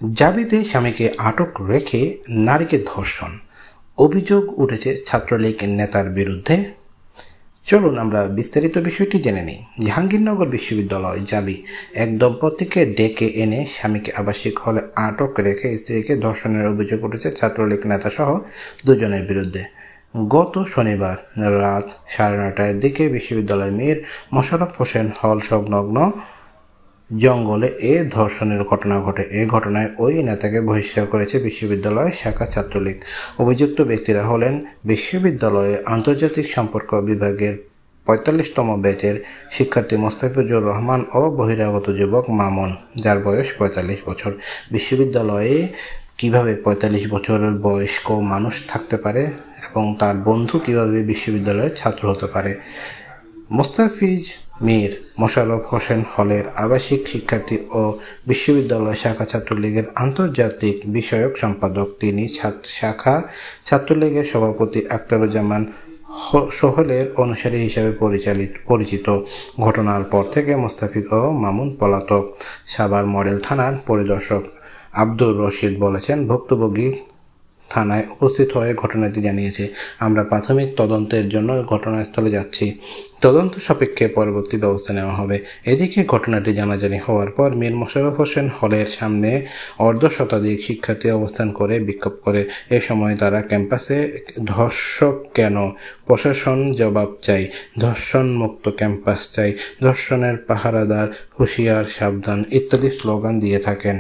জাবিতে স্বামীকে আটক রেখে নারীকে ধর্ষণ, অভিযোগ উঠেছে ছাত্রলীগ নেতার বিরুদ্ধে। চলুন আমরা বিস্তারিত বিষয়টি জেনে নিই। জাহাঙ্গীরনগর বিশ্ববিদ্যালয় জাবি এক দম্পতিকে ডেকে এনে স্বামীকে আবাসিক হলে আটক রেখে স্ত্রীকে ধর্ষণের অভিযোগ উঠেছে ছাত্রলীগ নেতাসহ দুজনের বিরুদ্ধে। গত শনিবার রাত 9:30টার দিকে বিশ্ববিদ্যালয়ের মীর মোশাররফ হোসেন হল সংলগ্ন জঙ্গলে এ ধর্ষণের ঘটনা ঘটে। এ ঘটনায় ওই নেতাকে বহিষ্কার করেছে বিশ্ববিদ্যালয় শাখা ছাত্রলীগ। অভিযুক্ত ব্যক্তিরা হলেন বিশ্ববিদ্যালয়ে আন্তর্জাতিক সম্পর্ক বিভাগের 45তম ব্যাচের শিক্ষার্থী মোস্তাফিজুর রহমান ও বহিরাগত যুবক মামুন, যার বয়স 45 বছর। বিশ্ববিদ্যালয়ে কিভাবে 45 বছরের বয়স্ক মানুষ থাকতে পারে এবং তার বন্ধু কিভাবে বিশ্ববিদ্যালয়ের ছাত্র হতে পারে? মোস্তাফিজ মীর মোশাররফ হোসেন হলের আবাসিক শিক্ষার্থী ও বিশ্ববিদ্যালয় শাখা ছাত্রলীগের আন্তর্জাতিক বিষয়ক সম্পাদক। তিনি শাখা ছাত্রলীগের সভাপতি আখতারুজ্জামান সোহেলের অনুসারী হিসেবে পরিচিত। ঘটনার পর থেকে মোস্তাফিজ ও মামুন পলাতক। সাভার মডেল থানার পরিদর্শক আব্দুর রশিদ বলেছেন, ভুক্তভোগী থানায় উপস্থিত হয়ে ঘটনাটি জানিয়েছে। আমরা প্রাথমিক তদন্তের জন্য ঘটনাস্থলে যাচ্ছি। তদন্ত সাপেক্ষে পরবর্তী ব্যবস্থা নেওয়া হবে। এদিকে ঘটনাটি জানাজানি হওয়ার পর মীর মোশাররফ হোসেন হলের সামনে অর্ধশতাধিক শিক্ষার্থী অবস্থান করে বিক্ষোভ করে। এ সময় তারা ক্যাম্পাসে ধর্ষক কেন, প্রশাসন জবাব চাই, ধর্ষণ মুক্ত ক্যাম্পাস চাই, ধর্ষণের পাহারাদার হুঁশিয়ার, সাবধান ইত্যাদি স্লোগান দিয়ে থাকেন।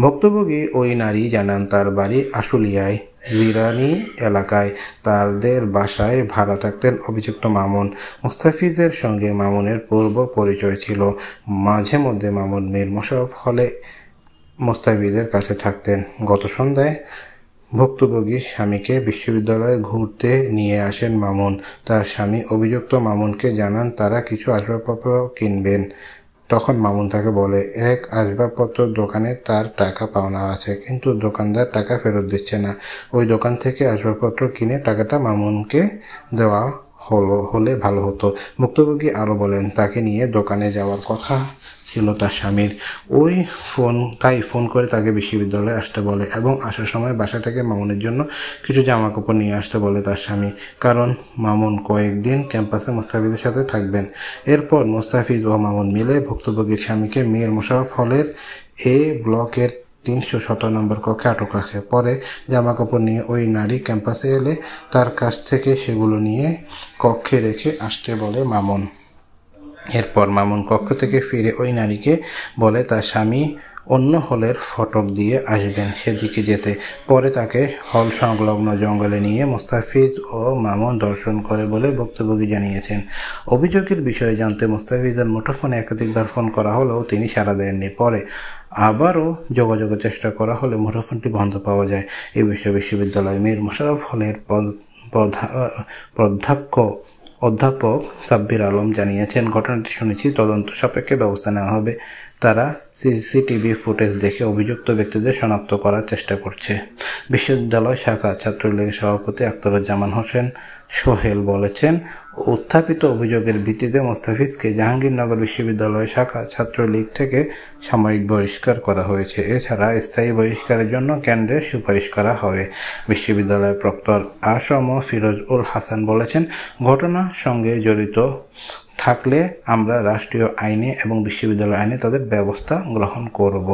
ভুক্তভোগী ওই নারী জানান, তার বাড়ি আশুলিয়ায় জিরানি এলাকায়। তাদের বাসায় ভাড়া থাকতেন অভিযুক্ত মামুন। মোস্তাফিজের সঙ্গে মামুনের পূর্ব পরিচয় ছিল। মাঝে মধ্যে মামুন মীর মোশাররফ হলে মোস্তাফিজের কাছে থাকতেন। গত সন্ধ্যায় ভুক্তভোগীর স্বামীকে বিশ্ববিদ্যালয়ে ঘুরতে নিয়ে আসেন মামুন। তার স্বামী অভিযুক্ত মামুনকে জানান তারা কিছু আসবাবপত্র কিনবেন। তখন মামুন তাকে বলে, এক আসবাবপত্র দোকানে তার টাকা পাওনা আছে, কিন্তু দোকানদার টাকা ফেরত দিচ্ছে না। ওই দোকান থেকে আসবাবপত্র কিনে টাকাটা মামুনকে দেওয়া হলে ভালো হতো। ভুক্তভোগী আরও বলেন, তাকে নিয়ে দোকানে যাওয়ার কথা ছিল তার স্বামীর। তাই ফোন করে তাকে বিশ্ববিদ্যালয়ে আসতে বলে এবং আসার সময় বাসা থেকে মামুনের জন্য কিছু জামা কাপড় নিয়ে আসতে বলে তার স্বামী, কারণ মামুন কয়েকদিন ক্যাম্পাসে মোস্তাফিজের সাথে থাকবেন। এরপর মোস্তাফিজ ও মামুন মিলে ভুক্তভোগীর স্বামীকে মীর মোশাররফ হলের এ ব্লকের 317 নম্বর কক্ষে আটক রাখে। পরে জামা কাপড় নিয়ে ওই নারী ক্যাম্পাসে এলে তার কাছ থেকে সেগুলো নিয়ে কক্ষে রেখে আসতে বলে মামুন। এরপর মামুন কক্ষ থেকে ফিরে ওই নারীকে বলে তার স্বামী অন্য হলের ফটক দিয়ে আসবেন, সেদিকে যেতে। পরে তাকে হল সংলগ্ন জঙ্গলে নিয়ে মোস্তাফিজ ও মামুন ধর্ষণ করে বলে ভুক্তভোগী জানিয়েছেন। অভিযোগের বিষয়ে জানতে মোস্তাফিজের মুঠোফোনে একাধিকবার ফোন করা হলেও তিনি সাড়া দেননি। পরে আবারও যোগাযোগের চেষ্টা করা হলে মুঠোফোনটি বন্ধ পাওয়া যায়। এ বিষয়ে বিশ্ববিদ্যালয় মীর মোশাররফ হলের অধ্যাপক সাব্বির আলম জানিয়েছেন, ঘটনাটি শুনেছি, তদন্ত সাপেক্ষে ব্যবস্থা নেওয়া হবে। তারা সিসিটিভি ফুটেজ দেখে অভিযুক্ত ব্যক্তিদের শনাক্ত করার চেষ্টা করছে। বিশ্ববিদ্যালয় শাখা ছাত্রলীগের সভাপতি আখতারুজ্জামান সোহেল বলেছেন, উত্থাপিত অভিযোগের ভিত্তিতে মোস্তাফিজকে জাহাঙ্গীরনগর বিশ্ববিদ্যালয় শাখা ছাত্রলীগ থেকে সাময়িক বহিষ্কার করা হয়েছে। এছাড়া স্থায়ী বহিষ্কারের জন্য কেন্দ্রে সুপারিশ করা হবে। বিশ্ববিদ্যালয়ের প্রক্টর আসম ফিরোজ উল হাসান বলেছেন, ঘটনার সঙ্গে জড়িত থাকলে আমরা রাষ্ট্রীয় আইনে এবং বিশ্ববিদ্যালয় আইনে তাদের ব্যবস্থা গ্রহণ করব।